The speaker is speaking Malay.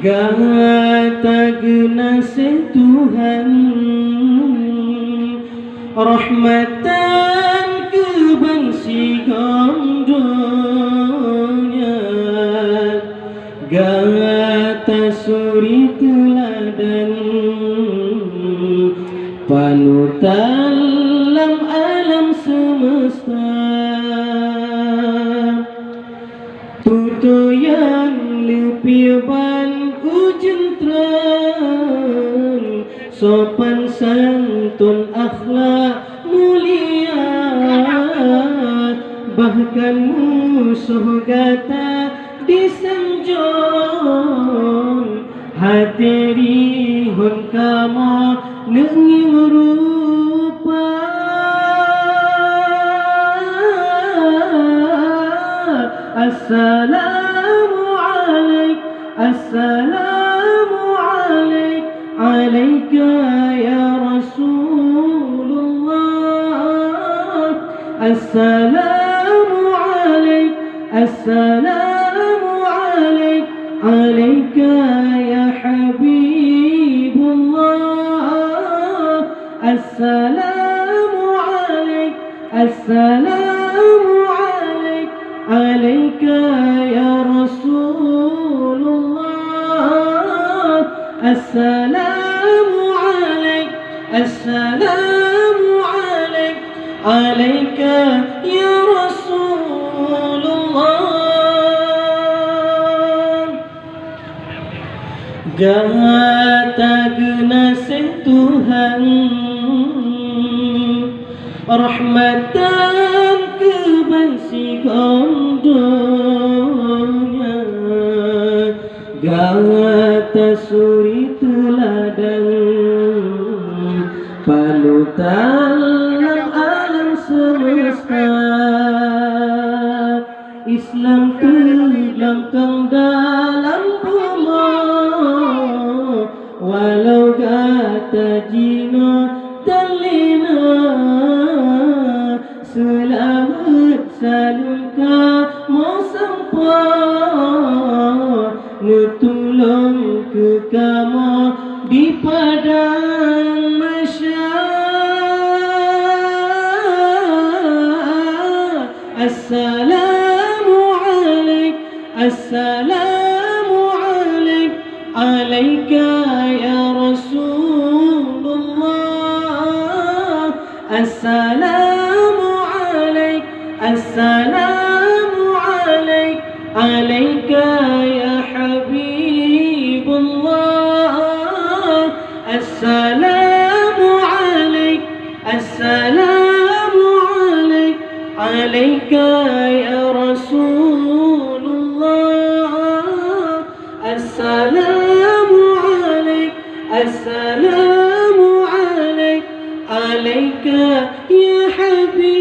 Gata genase Tuhan, rahmatan ke bangsi gondonya. Gata suri teladan, panutan lam alam semesta. Tutoyan lepiban ujentran, sopan santun akhlak mulia. Bahkan musuh gata disanjung, hati rihun kamu nenging rupa. Assalamu alaik, assalamu alaik, alaika ya Rasulullah. Assalamu alaik, assalamu alaik, alaika ya Habibullah. Assalamu alaik, assalamu alaik, alaika ya Rasulullah. Assalamu alaik, assalamu alaik, alaika ya Rasulullah. Gata genase Tuhan, rahmatan ke bangsi gondonya. Gata suri teladan, panutan alam semesta. Islam terlangkang dalam bumi, walau gata jina talina. Selamat salam kamu sampai, nutulung ke kamu di padang mahsyar. Assalamu alaik, assalamu alaik, alaika ya Rasulullah. Assalamu alaik, assalamu alaik, alaika ya Habibullah. Assalamu alaik, assalamu alaik, alaika ya Rasulullah. Assalamu alaik, assalamu alaik, alaika ya Habib.